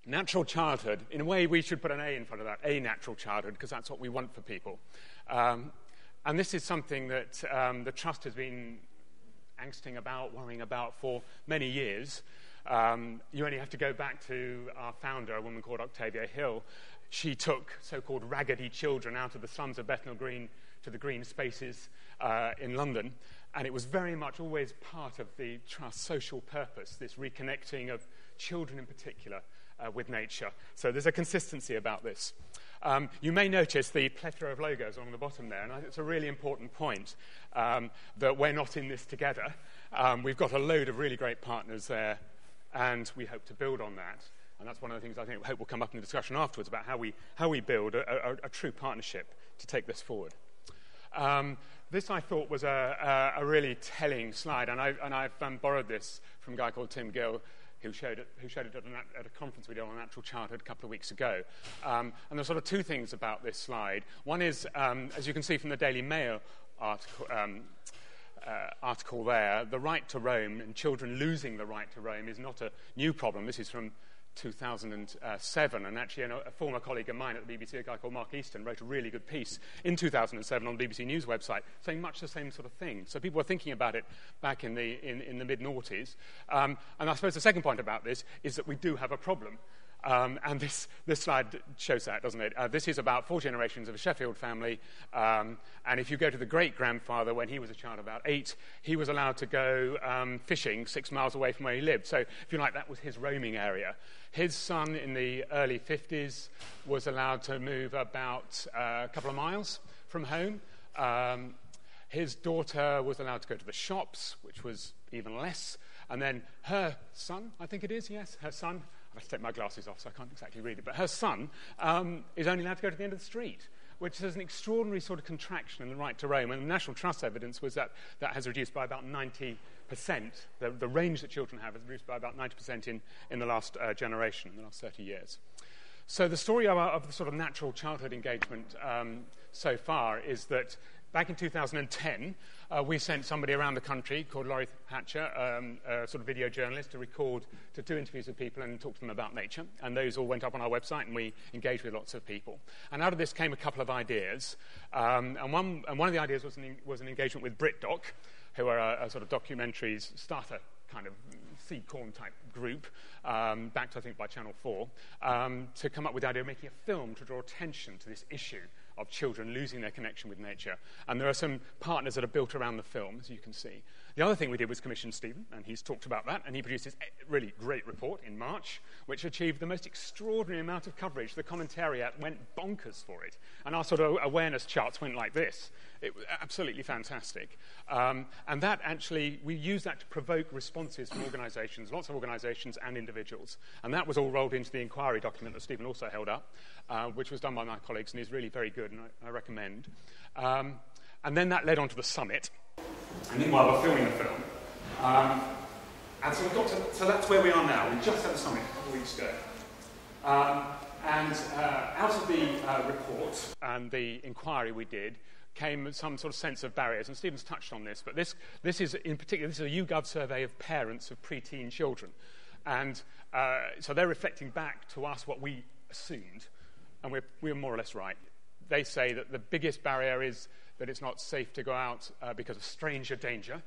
Natural childhood, in a way we should put an A in front of that, a natural childhood, because that's what we want for people. And this is something that the Trust has been angsting about, worrying about for many years. You only have to go back to our founder, a woman called Octavia Hill. She took so-called raggedy children out of the slums of Bethnal Green to the green spaces in London, and it was very much always part of the Trust's social purpose, this reconnecting of children in particular with nature. So there's a consistency about this. You may notice the plethora of logos along the bottom there, and it's a really important point that we're not in this together. We've got a load of really great partners there, and we hope to build on that. And that's one of the things I hope will come up in the discussion afterwards about how we build a true partnership to take this forward. This, I thought, was a really telling slide, and I've borrowed this from a guy called Tim Gill, who showed it at a conference we did on natural childhood a couple of weeks ago. And there's sort of two things about this slide. One is, as you can see from the Daily Mail article there, the right to roam and children losing the right to roam is not a new problem. This is from 2007, and actually a former colleague of mine at the BBC, a guy called Mark Easton, wrote a really good piece in 2007 on the BBC News website saying much the same sort of thing. So people were thinking about it back in the mid-noughties. And I suppose the second point about this is that we do have a problem. And this slide shows that, doesn't it? This is about 4 generations of a Sheffield family. And if you go to the great-grandfather, when he was a child about 8, he was allowed to go fishing 6 miles away from where he lived. So, if you like, that was his roaming area. His son, in the early 50s, was allowed to move about a couple of miles from home. His daughter was allowed to go to the shops, which was even less. And then her son, I think it is, yes, her son, I have to take my glasses off, so I can't exactly read it, but her son is only allowed to go to the end of the street, which is an extraordinary sort of contraction in the right to roam. And the National Trust evidence was that has reduced by about 90%. The range that children have has reduced by about 90% in the last generation, in the last 30 years. So the story of the sort of natural childhood engagement so far is that back in 2010, we sent somebody around the country called Laurie Hatcher, a sort of video journalist, to do interviews with people and talk to them about nature. And those all went up on our website, and we engaged with lots of people. And out of this came a couple of ideas. And one of the ideas was an engagement with BritDoc, who are a sort of documentaries starter kind of seed corn type group, backed, I think, by Channel 4, to come up with the idea of making a film to draw attention to this issue of children losing their connection with nature. And there are some partners that are built around the film, as you can see. The other thing we did was commission Stephen, and he's talked about that, and he produced this really great report in March, which achieved the most extraordinary amount of coverage. The commentariat went bonkers for it, and our sort of awareness charts went like this. It was absolutely fantastic. And that actually, we used that to provoke responses from organisations, lots of organisations and individuals. And that was all rolled into the inquiry document that Stephen also held up, which was done by my colleagues and is really very good, and I recommend. And then that led on to the summit. And meanwhile, we're filming the film. And so so that's where we are now. We just had the summit a couple of weeks ago. And out of the report and the inquiry we did came some sort of sense of barriers. And Stephen's touched on this, but this is in particular, this is a YouGov survey of parents of preteen children. And so they're reflecting back to us what we assumed, and we're more or less right. They say that the biggest barrier is that it's not safe to go out because of stranger danger.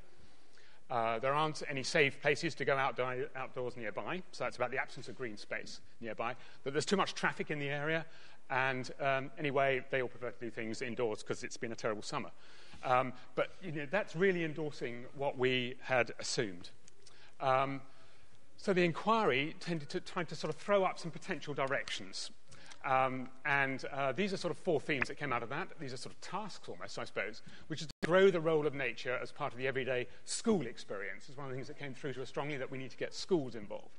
There aren't any safe places to go outdoors nearby, so that's about the absence of green space nearby. That there's too much traffic in the area, and anyway, they all prefer to do things indoors because it's been a terrible summer. But that's really endorsing what we had assumed. So the inquiry tended to try to sort of throw up some potential directions. And these are sort of 4 themes that came out of that. These are sort of tasks almost, I suppose, which is to grow the role of nature as part of the everyday school experience. It's one of the things that came through to us strongly, that we need to get schools involved.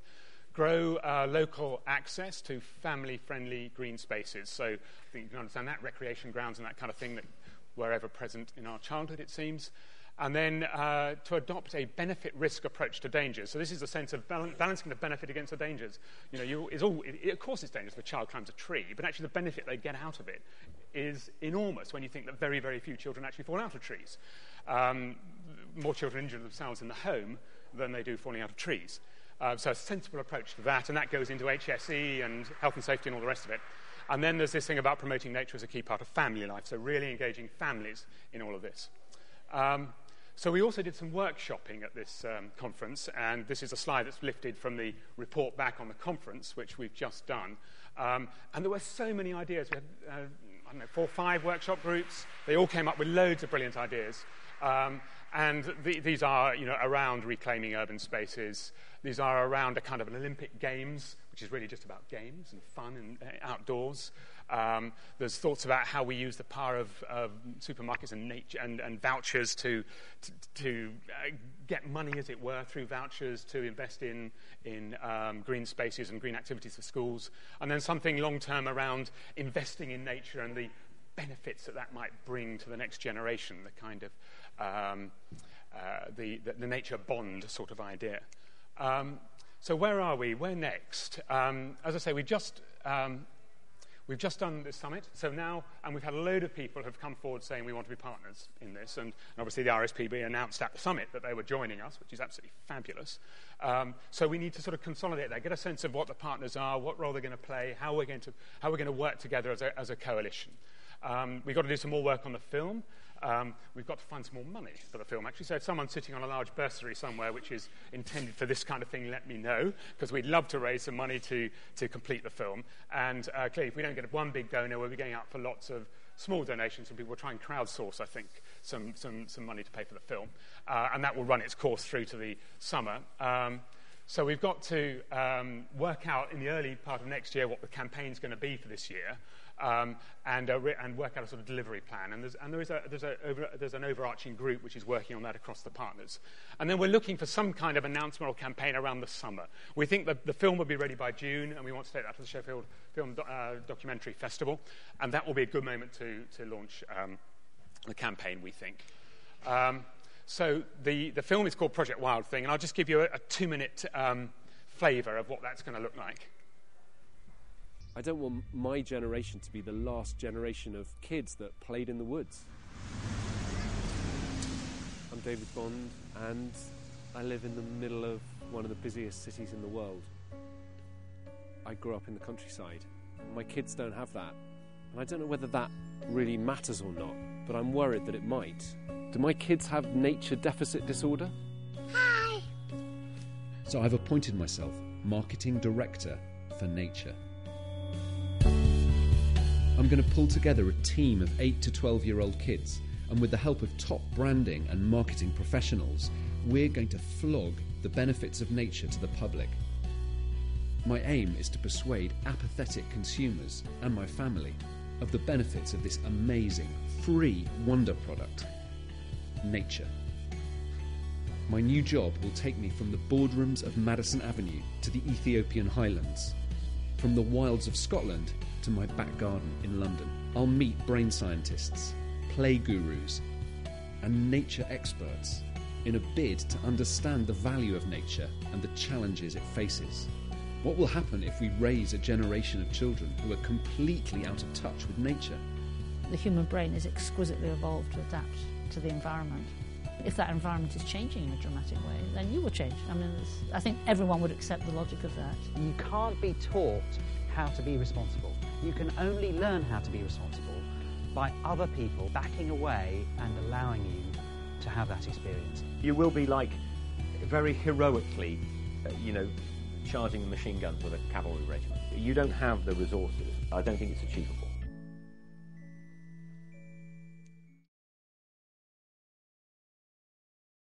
Grow local access to family-friendly green spaces. So I think you can understand that, recreation grounds and that kind of thing that were ever present in our childhood, it seems. And then to adopt a benefit-risk approach to dangers. So this is a sense of balancing the benefit against the dangers. Of course it's dangerous if a child climbs a tree, but actually the benefit they get out of it is enormous when you think that very, very few children actually fall out of trees. More children injure themselves in the home than they do falling out of trees. So a sensible approach to that, and that goes into HSE and health and safety and all the rest of it. And then there's this thing about promoting nature as a key part of family life, so really engaging families in all of this. So we also did some workshopping at this conference, and this is a slide that's lifted from the report back on the conference, which we've just done. And there were so many ideas. We had, 4 or 5 workshop groups. They all came up with loads of brilliant ideas. And these are, around reclaiming urban spaces. These are around a kind of an Olympic Games, which is really just about games and fun and outdoors. There's thoughts about how we use the power of supermarkets and nature and vouchers to get money, as it were, through vouchers to invest in green spaces and green activities for schools. And then something long-term around investing in nature and the benefits that might bring to the next generation, the kind of the nature bond sort of idea. So where are we? Where next? As I say, we've just done this summit, so now, and we've had a load of people who have come forward saying we want to be partners in this, and obviously the RSPB announced at the summit that they were joining us, which is absolutely fabulous. So we need to sort of consolidate that, get a sense of what the partners are, what role they're going to play, how we're going to work together as a coalition. We've got to do some more work on the film. We've got to find some more money for the film, actually. So if someone's sitting on a large bursary somewhere which is intended for this kind of thing, let me know, because we'd love to raise some money to complete the film. And clearly, if we don't get one big donor, we'll be going out for lots of small donations, and people will try and crowdsource, I think, some money to pay for the film. And that will run its course through to the summer. So we've got to work out in the early part of next year what the campaign's going to be for this year. And work out a sort of delivery plan. And there's an overarching group which is working on that across the partners. And then we're looking for some kind of announcement or campaign around the summer. We think that the film will be ready by June, and we want to take that to the Sheffield Film Documentary Festival. And that will be a good moment to launch the campaign, we think. So the film is called Project Wild Thing, and I'll just give you a 2-minute flavour of what that's going to look like. I don't want my generation to be the last generation of kids that played in the woods. I'm David Bond, and I live in the middle of one of the busiest cities in the world. I grew up in the countryside. My kids don't have that, and I don't know whether that really matters or not, but I'm worried that it might. Do my kids have nature deficit disorder? Hi! So I've appointed myself marketing director for nature. I'm going to pull together a team of 8 to 12-year-old kids, and with the help of top branding and marketing professionals, we're going to flog the benefits of nature to the public. My aim is to persuade apathetic consumers and my family of the benefits of this amazing, free wonder product, nature. My new job will take me from the boardrooms of Madison Avenue to the Ethiopian highlands, from the wilds of Scotland to my back garden in London. I'll meet brain scientists, play gurus, and nature experts in a bid to understand the value of nature and the challenges it faces. What will happen if we raise a generation of children who are completely out of touch with nature? The human brain is exquisitely evolved to adapt to the environment. If that environment is changing in a dramatic way, then you will change. I mean, I think everyone would accept the logic of that. You can't be taught how to be responsible. You can only learn how to be responsible by other people backing away and allowing you to have that experience. You will be very heroically, charging the machine guns with a cavalry regiment. You don't have the resources. I don't think it's achievable.